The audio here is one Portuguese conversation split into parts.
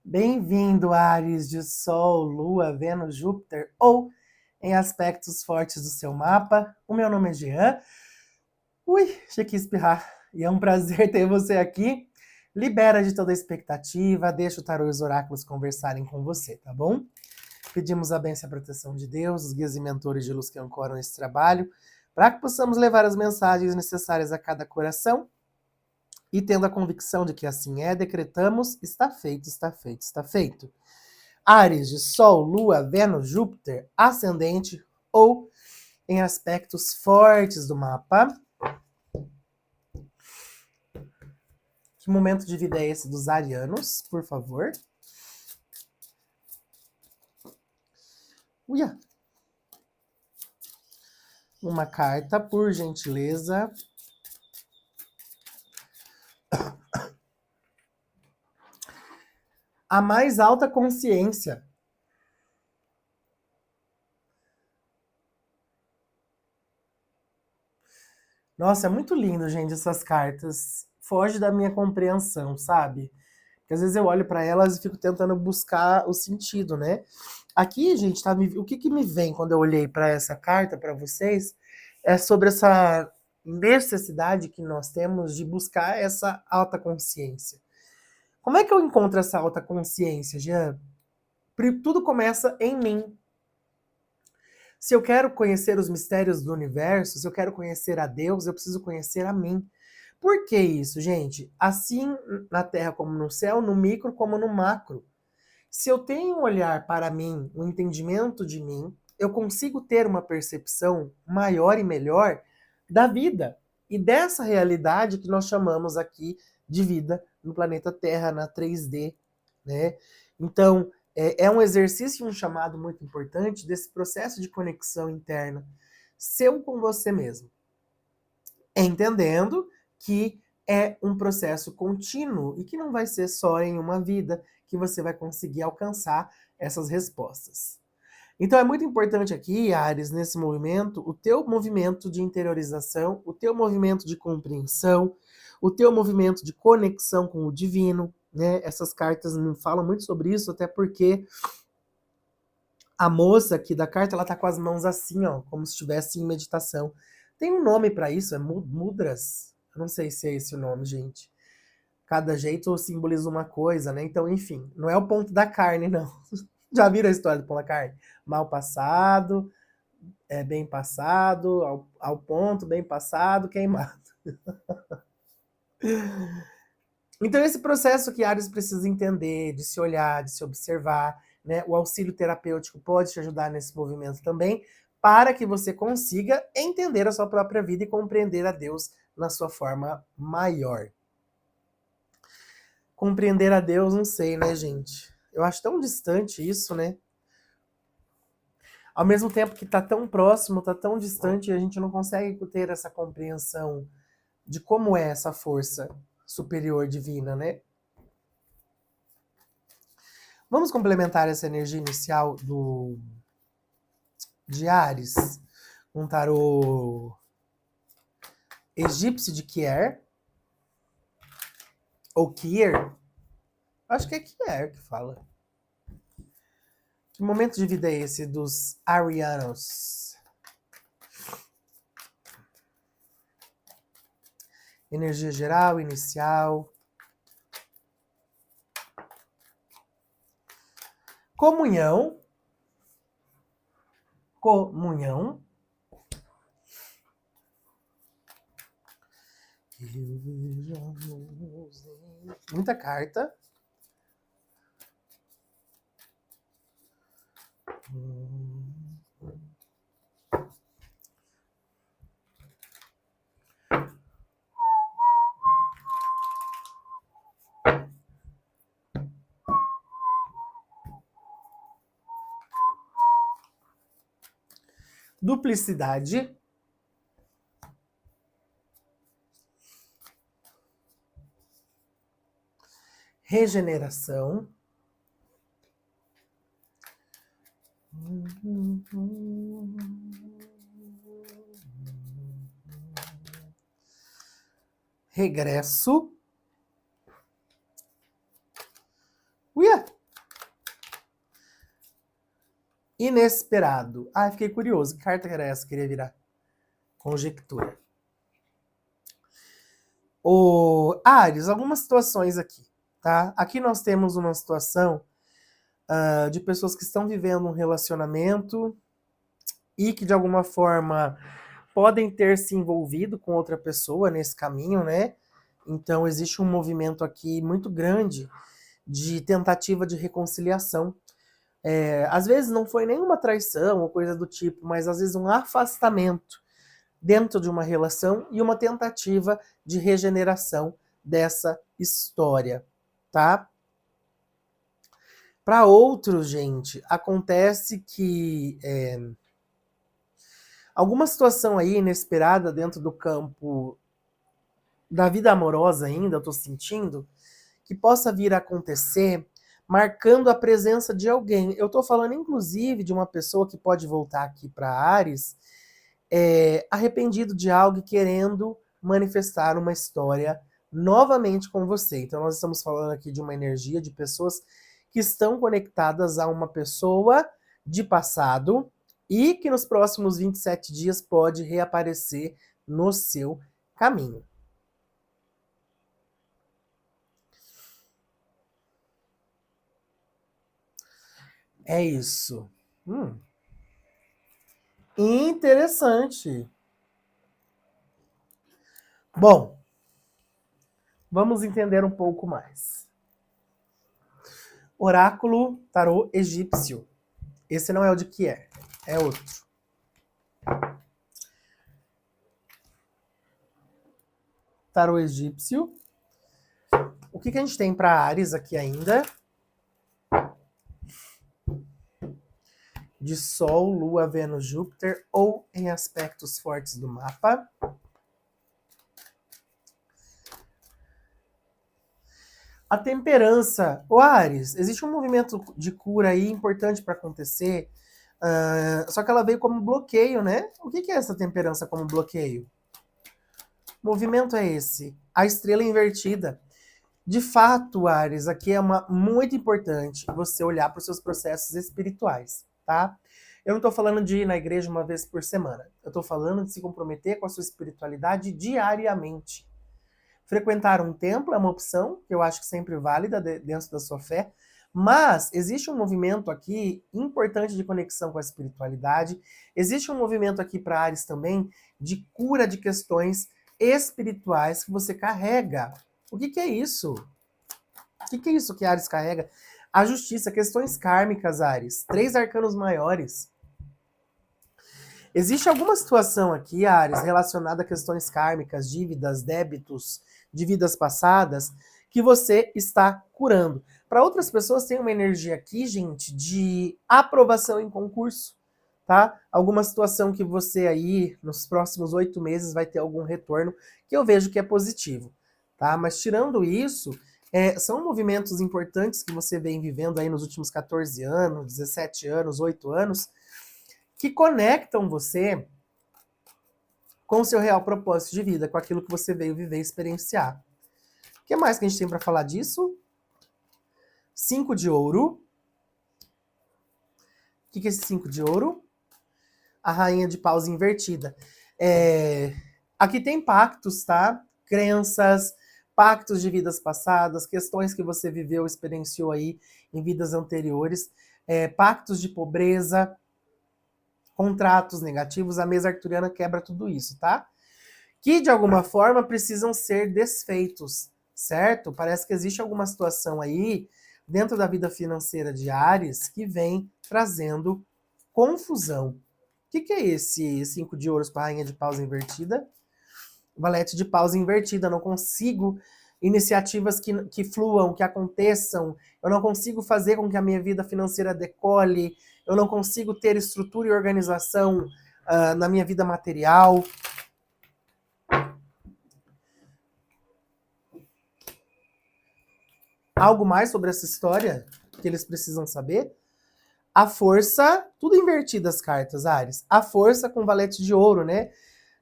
Bem-vindo, Áries de Sol, Lua, Vênus, Júpiter ou em aspectos fortes do seu mapa. O meu nome é Jean. Ui, achei que ia espirrar. E é um prazer ter você aqui. Libera de toda expectativa, deixa o tarô e os oráculos conversarem com você, tá bom? Pedimos a bênção e a proteção de Deus, os guias e mentores de luz que ancoram esse trabalho, para que possamos levar as mensagens necessárias a cada coração. E tendo a convicção de que assim é, decretamos, está feito, está feito, está feito. Áries de Sol, Lua, Vênus, Júpiter, ascendente ou em aspectos fortes do mapa. Que momento de vida é esse dos arianos, por favor? Uia. Uma carta, por gentileza. A mais alta consciência. Nossa, é muito lindo, gente, essas cartas. Foge da minha compreensão, sabe? Porque às vezes eu olho para elas e fico tentando buscar o sentido, né? Aqui, gente, tá, o que me vem quando eu olhei para essa carta para vocês é sobre essa necessidade que nós temos de buscar essa alta consciência. Como é que eu encontro essa alta consciência, Jean? Tudo começa em mim. Se eu quero conhecer os mistérios do universo, se eu quero conhecer a Deus, eu preciso conhecer a mim. Por que isso, gente? Assim na Terra como no céu, no micro como no macro. Se eu tenho um olhar para mim, um entendimento de mim, eu consigo ter uma percepção maior e melhor da vida e dessa realidade que nós chamamos aqui de vida no planeta Terra, na 3D, né? Então, é um exercício e um chamado muito importante desse processo de conexão interna seu com você mesmo, entendendo que é um processo contínuo e que não vai ser só em uma vida que você vai conseguir alcançar essas respostas. Então é muito importante aqui, Ares, nesse movimento, o teu movimento de interiorização, o teu movimento de compreensão, o teu movimento de conexão com o divino, né? Essas cartas me falam muito sobre isso, até porque a moça aqui da carta, ela tá com as mãos assim, ó, como se estivesse em meditação. Tem um nome para isso, é mudras. Eu não sei se é esse o nome, gente. Cada jeito simboliza uma coisa, né? Então, enfim, não é o ponto da carne, não. Já viram a história do ponto da carne? Mal passado, bem passado, ao ponto, bem passado, queimado. Então, esse processo que Ares precisa entender, de se olhar, de se observar, né? O auxílio terapêutico pode te ajudar nesse movimento também, para que você consiga entender a sua própria vida e compreender a Deus na sua forma maior. Compreender a Deus, não sei, né, gente? Eu acho tão distante isso, né? Ao mesmo tempo que tá tão próximo, tá tão distante, e a gente não consegue ter essa compreensão de como é essa força superior divina, né? Vamos complementar essa energia inicial de Ares, um tarô egípcio de Kier, ou Kier, acho que é Kier que fala. Que momento de vida é esse dos arianos? Energia geral, inicial. Comunhão. Comunhão. Muita carta. Duplicidade. Regeneração. Regresso. Uia! inesperado. Ah, fiquei curioso. Que carta era essa que queria virar? Conjectura. O Áries, algumas situações aqui, tá? Aqui nós temos uma situação de pessoas que estão vivendo um relacionamento e que de alguma forma podem ter se envolvido com outra pessoa nesse caminho, né? Então existe um movimento aqui muito grande de tentativa de reconciliação. Às vezes não foi nenhuma traição ou coisa do tipo, mas às vezes um afastamento dentro de uma relação e uma tentativa de regeneração dessa história, tá? Para outros, gente, acontece que alguma situação aí inesperada dentro do campo da vida amorosa ainda, eu tô sentindo, que possa vir a acontecer marcando a presença de alguém. Eu tô falando, inclusive, de uma pessoa que pode voltar aqui para Áries, arrependido de algo e querendo manifestar uma história novamente com você. Então nós estamos falando aqui de uma energia de pessoas que estão conectadas a uma pessoa de passado e que nos próximos 27 dias pode reaparecer no seu caminho. É isso. Interessante. Bom, vamos entender um pouco mais. Oráculo Tarô Egípcio. Esse não é o de que é outro. Tarô Egípcio. O que a gente tem para Áries aqui ainda? De Sol, Lua, Vênus, Júpiter ou em aspectos fortes do mapa. A temperança. O Áries, existe um movimento de cura aí importante para acontecer, só que ela veio como bloqueio, né? O que é essa temperança como bloqueio? O movimento é esse, a estrela invertida. De fato, Áries, aqui é muito importante você olhar para os seus processos espirituais, tá? Eu não estou falando de ir na igreja uma vez por semana. Eu estou falando de se comprometer com a sua espiritualidade diariamente. Frequentar um templo é uma opção, que eu acho que sempre válida dentro da sua fé, mas existe um movimento aqui importante de conexão com a espiritualidade, existe um movimento aqui para Áries também de cura de questões espirituais que você carrega. O que é isso? O que é isso que Áries carrega? A justiça, questões kármicas, Áries. 3 arcanos maiores. Existe alguma situação aqui, Áries, relacionada a questões kármicas, dívidas, débitos de vidas passadas, que você está curando. Para outras pessoas tem uma energia aqui, gente, de aprovação em concurso, tá? Alguma situação que você aí, nos próximos 8 meses, vai ter algum retorno, que eu vejo que é positivo, tá? Mas tirando isso, são movimentos importantes que você vem vivendo aí nos últimos 14 anos, 17 anos, 8 anos, que conectam você com o seu real propósito de vida, com aquilo que você veio viver e experienciar. O que mais que a gente tem para falar disso? 5 de ouro. O que é esse 5 de ouro? A rainha de paus invertida. Aqui tem pactos, tá? Crenças, pactos de vidas passadas, questões que você viveu, experienciou aí em vidas anteriores, pactos de pobreza, contratos negativos. A mesa arcturiana quebra tudo isso, tá? Que de alguma forma precisam ser desfeitos, certo? Parece que existe alguma situação aí dentro da vida financeira de Áries que vem trazendo confusão. O que é esse 5 de ouros com a rainha de paus invertida? Valete de paus invertida. Não consigo iniciativas que fluam, que aconteçam. Eu não consigo fazer com que a minha vida financeira decole. Eu não consigo ter estrutura e organização na minha vida material. Algo mais sobre essa história que eles precisam saber? A força, tudo invertido as cartas, Áries. A força com valete de ouro, né?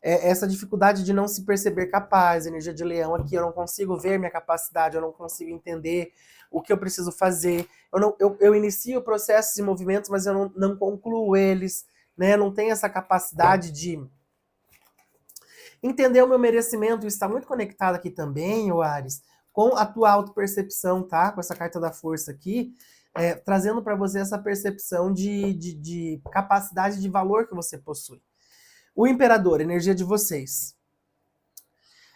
Essa dificuldade de não se perceber capaz, energia de leão aqui, eu não consigo ver minha capacidade, eu não consigo entender o que eu preciso fazer. Eu inicio processos e movimentos, mas eu não concluo eles, né? Eu não tenho essa capacidade de entender o meu merecimento. Isso está muito conectado aqui também, ô Ares, com a tua autopercepção, tá? Com essa carta da força aqui, trazendo para você essa percepção de capacidade de valor que você possui. O imperador, energia de vocês.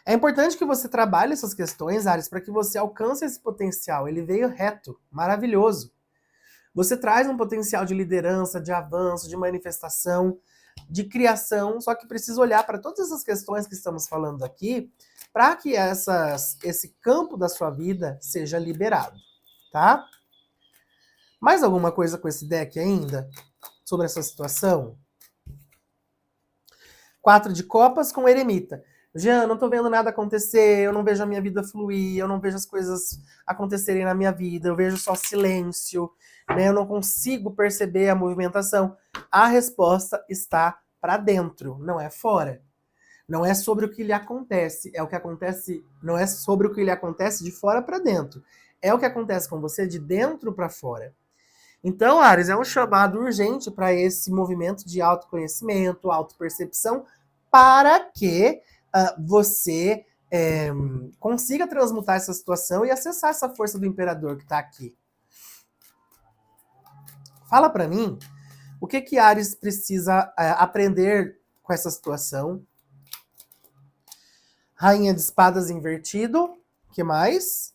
É importante que você trabalhe essas questões, Ares, para que você alcance esse potencial. Ele veio reto, maravilhoso. Você traz um potencial de liderança, de avanço, de manifestação, de criação, só que precisa olhar para todas essas questões que estamos falando aqui, para que esse campo da sua vida seja liberado, tá? Mais alguma coisa com esse deck ainda? Sobre essa situação? 4 de copas com eremita. Jean, não tô vendo nada acontecer, eu não vejo a minha vida fluir, eu não vejo as coisas acontecerem na minha vida, eu vejo só silêncio, né? Eu não consigo perceber a movimentação. A resposta está para dentro, não é fora. Não é sobre o que lhe acontece, é o que acontece, não é sobre o que lhe acontece de fora para dentro. É o que acontece com você de dentro para fora. Então, Ares, é um chamado urgente para esse movimento de autoconhecimento, autopercepção, para que você consiga transmutar essa situação e acessar essa força do imperador que está aqui. Fala para mim, o que Ares precisa aprender com essa situação? Rainha de espadas invertido, o que mais?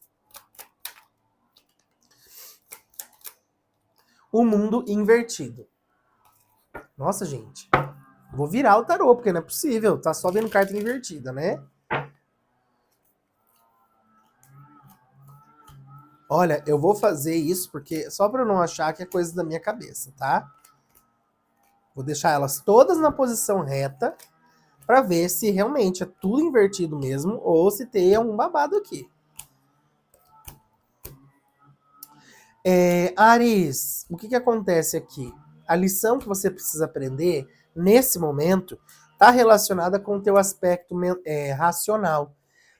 O mundo invertido. Nossa, gente. Vou virar o tarô, porque não é possível. Tá só vendo carta invertida, né? Olha, eu vou fazer isso porque só para eu não achar que é coisa da minha cabeça, tá? Vou deixar elas todas na posição reta para ver se realmente é tudo invertido mesmo ou se tem algum babado aqui. Ares, o que acontece aqui? A lição que você precisa aprender nesse momento está relacionada com o teu aspecto racional,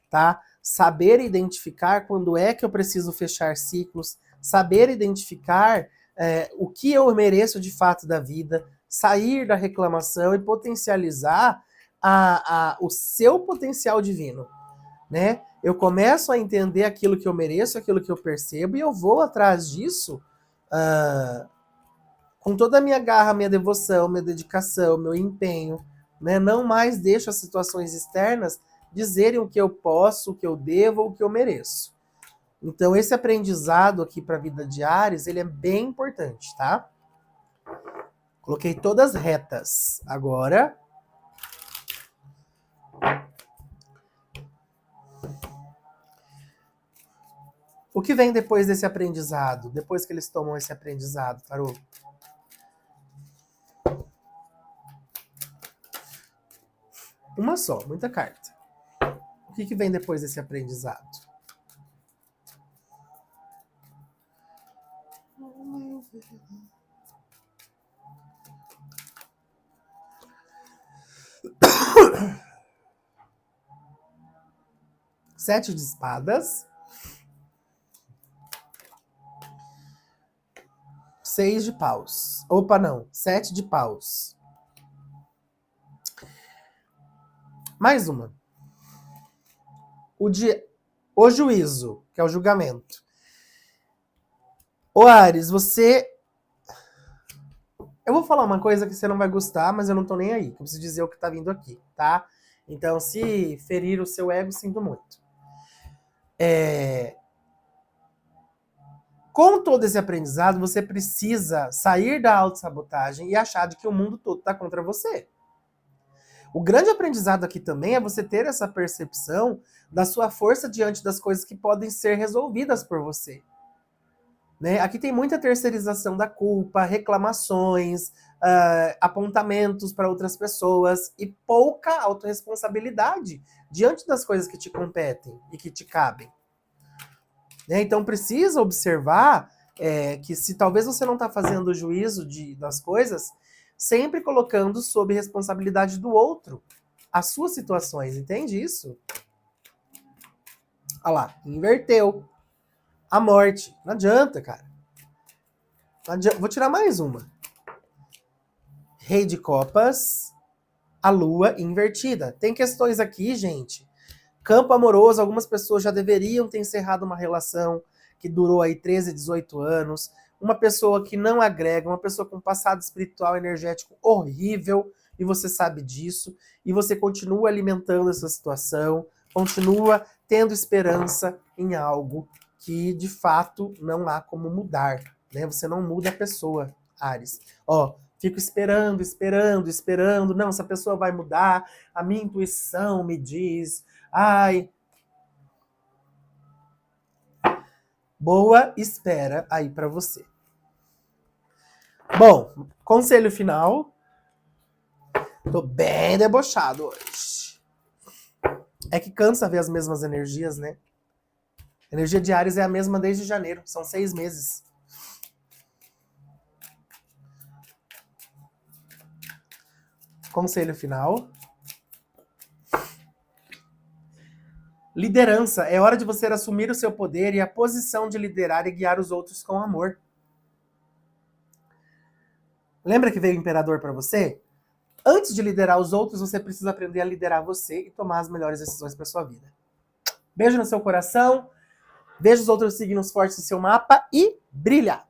tá? Saber identificar quando é que eu preciso fechar ciclos, saber identificar o que eu mereço de fato da vida, sair da reclamação e potencializar o seu potencial divino, né? Eu começo a entender aquilo que eu mereço, aquilo que eu percebo, e eu vou atrás disso com toda a minha garra, minha devoção, minha dedicação, meu empenho, né? Não mais deixo as situações externas dizerem o que eu posso, o que eu devo, o que eu mereço. Então, esse aprendizado aqui para a vida de Ares, ele é bem importante, tá? Coloquei todas retas. Agora, o que vem depois desse aprendizado? Depois que eles tomam esse aprendizado, tarô? Uma só, muita carta. O que vem depois desse aprendizado? Sete de espadas. 6 de paus. Opa, não. 7 de paus. Mais uma. O juízo, que é o julgamento. Ô Ares, você... Eu vou falar uma coisa que você não vai gostar, mas eu não tô nem aí. Eu preciso dizer o que tá vindo aqui, tá? Então, se ferir o seu ego, sinto muito. Com todo esse aprendizado, você precisa sair da autossabotagem e achar de que o mundo todo tá contra você. O grande aprendizado aqui também é você ter essa percepção da sua força diante das coisas que podem ser resolvidas por você. Né? Aqui tem muita terceirização da culpa, reclamações, apontamentos para outras pessoas e pouca autorresponsabilidade diante das coisas que te competem e que te cabem. Né? Então precisa observar que se talvez você não está fazendo o juízo das coisas, sempre colocando sob responsabilidade do outro as suas situações, entende isso? Olha lá, inverteu. A morte. Não adianta, cara. Não adianta. Vou tirar mais uma. Rei de copas, a lua invertida. Tem questões aqui, gente. Campo amoroso, algumas pessoas já deveriam ter encerrado uma relação que durou aí 13, 18 anos. Uma pessoa que não agrega, uma pessoa com passado espiritual energético horrível, e você sabe disso, e você continua alimentando essa situação, continua tendo esperança em algo que de fato não há como mudar, né? Você não muda a pessoa, Áries. Ó, fico esperando, esperando, esperando. Não, essa pessoa vai mudar. A minha intuição me diz. Ai. Boa espera aí pra você. Bom, conselho final. Tô bem debochado hoje. É que cansa ver as mesmas energias, né? A energia de Áries é a mesma desde janeiro. São 6 meses. Conselho final. Liderança. É hora de você assumir o seu poder e a posição de liderar e guiar os outros com amor. Lembra que veio o imperador para você? Antes de liderar os outros, você precisa aprender a liderar você e tomar as melhores decisões para sua vida. Beijo no seu coração. Veja os outros signos fortes do seu mapa e brilha!